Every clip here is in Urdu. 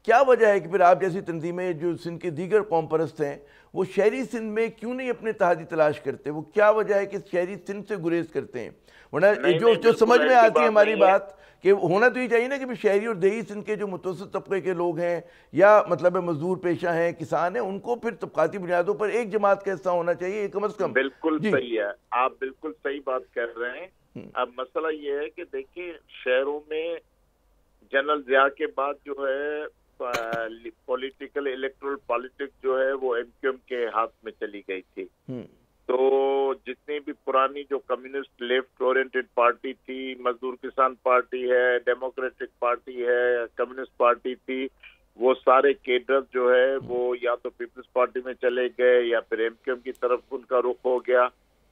کیا وجہ ہے کہ پھر آپ جیسی تنظیمیں جو سندھ کے دیگر قوم پرست ہیں وہ شہری سندھ میں کیوں نہیں اپنے اتحادی تلاش کرتے؟ وہ کیا وجہ ہے کہ شہری سندھ سے گریز کرتے ہیں؟ ورنہ جو سمجھ میں آتی ہے ہماری بات کہ ہونا تو یہ چاہیے نا کہ شہری اور دیہی سندھ کے جو متوسط طبقے کے لوگ ہیں یا مطلب مزدور پیشہ ہیں، کسان ہیں، ان کو پھر طبقاتی بنیادوں پر ایک جماعت کا حصہ ہونا چاہیے کم از کم۔ بالکل صحیح ہے، آپ بالکل صحیح بات کر رہے ہیں۔ اب مسئلہ یہ ہے کہ دیکھیں شہروں میں جنرل ضیاء کے بعد جو ہے پولیٹیکل الیکٹرل پالیٹکس جو ہے وہ ایم کیو ایم کے ہاتھ میں چلی گئی تھی، تو جتنی بھی پرانی جو کمیونسٹ لیفٹ اورینٹڈ پارٹی تھی، مزدور کسان پارٹی ہے، ڈیموکریٹک پارٹی ہے، کمیونسٹ پارٹی تھی، وہ سارے کیڈر جو ہے وہ یا تو پیپلز پارٹی میں چلے گئے یا پھر ایم کیو ایم کی طرف ان کا رخ ہو گیا۔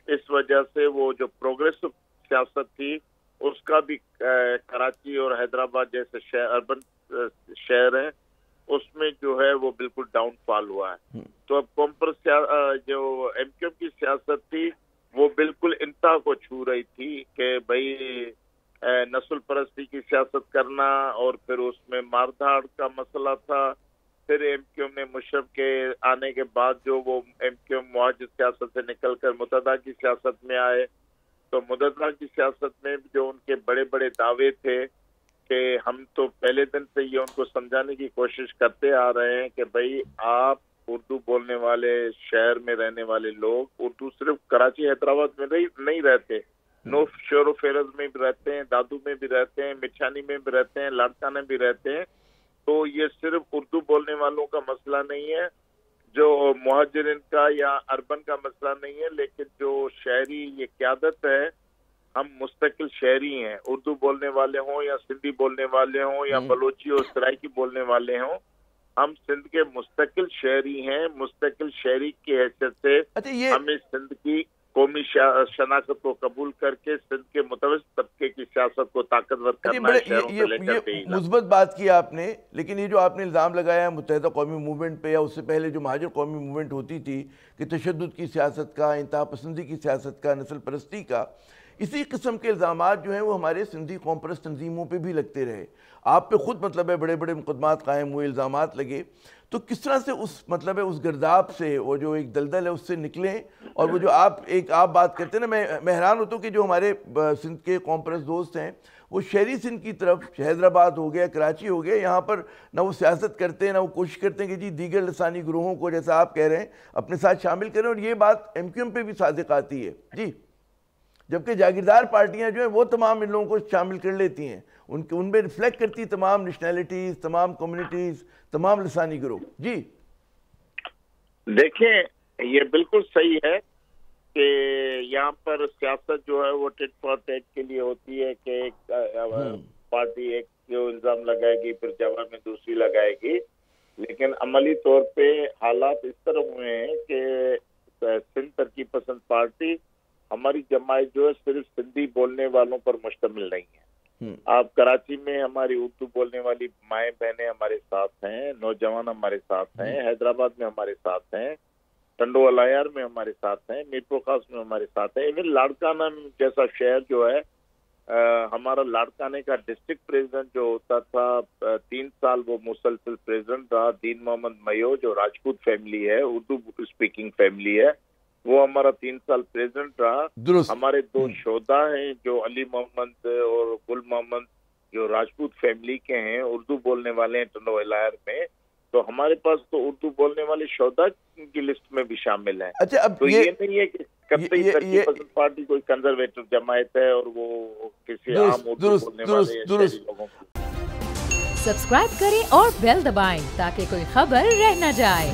اس وجہ سے وہ جو پروگریسو سیاست تھی اس کا بھی کراچی اور حیدرآباد جیسے اربن شہر ہیں اس میں جو ہے وہ بالکل ڈاؤن فال ہوا ہے۔ تو اب جو ایم کیو ایم کی سیاست تھی وہ بالکل انتہا کو چھو رہی تھی کہ بھائی نسل پرستی کی سیاست کرنا، اور پھر اس میں مار دھاڑ کا مسئلہ تھا۔ پھر ایم کیو ایم نے مشرف کے آنے کے بعد جو وہ ایم کیو ایم معاہد سیاست سے نکل کر متحدہ کی سیاست میں آئے، تو متحدہ کی سیاست میں جو ان کے بڑے بڑے دعوے تھے کہ ہم تو پہلے دن سے یہ ان کو سمجھانے کی کوشش کرتے آ رہے ہیں کہ بھائی آپ اردو بولنے والے شہر میں رہنے والے لوگ اردو صرف کراچی حیدرآباد میں نہیں رہتے، نوف شور و فیروز میں بھی رہتے ہیں، دادو میں بھی رہتے ہیں، مچھانی میں بھی رہتے ہیں، لاڑکانہ بھی رہتے ہیں۔ تو یہ صرف اردو بولنے والوں کا مسئلہ نہیں ہے، جو مہاجرین کا یا اربن کا مسئلہ نہیں ہے، لیکن جو شہری یہ قیادت ہے، ہم مستقل شہری ہیں، اردو بولنے والے ہوں یا سندھی بولنے والے ہوں یا بلوچی اور سرائکی بولنے والے ہوں، ہم سندھ کے مستقل شہری ہیں۔ مستقل شہری کی حیثیت سے ہمیں سندھ کی قومی شناخت کو قبول کر کے سندھ کے متوسط طبقے کی سیاست کو طاقتور کرنا ہے، شہروں سے لے کر کے۔ مثبت بات کی آپ نے، لیکن یہ جو آپ نے الزام لگایا متحدہ قومی موومنٹ پہ یا اس سے پہلے جو مہاجر قومی موومنٹ ہوتی تھی کہ تشدد کی سیاست کا، انتہا پسندی کی سیاست کا، نسل پرستی کا، اسی قسم کے الزامات جو ہیں وہ ہمارے سندھی قوم پرست تنظیموں پہ بھی لگتے رہے۔ آپ پہ خود مطلب ہے بڑے بڑے مقدمات قائم ہوئے، الزامات لگے، تو کس طرح سے اس مطلب ہے اس گرداب سے وہ جو ایک دلدل ہے اس سے نکلیں؟ اور وہ جو آپ بات کرتے ہیں نا، میں حیران ہوتا ہوں کہ جو ہمارے سندھ کے قوم پرست دوست ہیں وہ شہری سندھ کی طرف، حیدرآباد ہو گیا، کراچی ہو گیا، یہاں پر نہ وہ سیاست کرتے ہیں نہ وہ کوشش کرتے ہیں کہ جی دیگر لسانی گروہوں کو جیسا آپ کہہ رہے ہیں اپنے ساتھ شامل کریں، اور یہ بات ایم کیو ایم پہ بھی صادق آتی ہے جی، جبکہ جاگیردار پارٹیاں جو ہیں وہ تمام ان لوگوں کو شامل کر لیتی ہیں، ان میں ریفلیکٹ کرتی تمام نیشنلٹیز، تمام کمیونٹیز، تمام لسانی گروہ۔ جی دیکھیں یہ بالکل صحیح ہے کہ یہاں پر سیاست جو ہے وہ ٹٹ فار ٹیٹ کے لیے ہوتی ہے کہ ایک پارٹی ایک جو الزام لگائے گی پھر جواب میں دوسری لگائے گی، لیکن عملی طور پہ حالات اس طرح ہوئے ہیں کہ سندھ ترقی پسند پارٹی ہماری جماعت جو ہے صرف سندھی بولنے والوں پر مشتمل نہیں ہے۔ آپ کراچی میں ہماری اردو بولنے والی مائیں بہنیں ہمارے ساتھ ہیں، نوجوان ہمارے ساتھ ہیں، حیدرآباد میں ہمارے ساتھ ہیں، ٹنڈو الایار میں ہمارے ساتھ ہیں، میرپور خاص میں ہمارے ساتھ ہیں، ایون لاڑکانہ جیسا شہر جو ہے ہمارا لاڑکانے کا ڈسٹرکٹ پریزیڈنٹ جو ہوتا تھا 3 سال وہ مسلسل پریزیڈنٹ رہا، دین محمد میو جو راجپوت فیملی ہے، اردو اسپیکنگ فیملی ہے، وہ ہمارا 3 سال پریزیڈنٹ رہا۔ ہمارے 2 شہدا ہیں جو علی محمد اور گل محمد جو راجپوت فیملی کے ہیں، اردو بولنے والے ہیں ٹنڈو الایار میں، تو ہمارے پاس تو اردو بولنے والے شہدا کی لسٹ میں بھی شامل ہیں۔ اچھا، اب تو یہ نہیں ہے کہ کبھی ترقی پسند پارٹی کوئی کنزرویٹو جماعت ہے اور وہ کسی عام اردو بولنے والے شہری لوگوں کو۔ سبسکرائب کریں اور بیل دبائیں تاکہ کوئی خبر رہ نہ جائے۔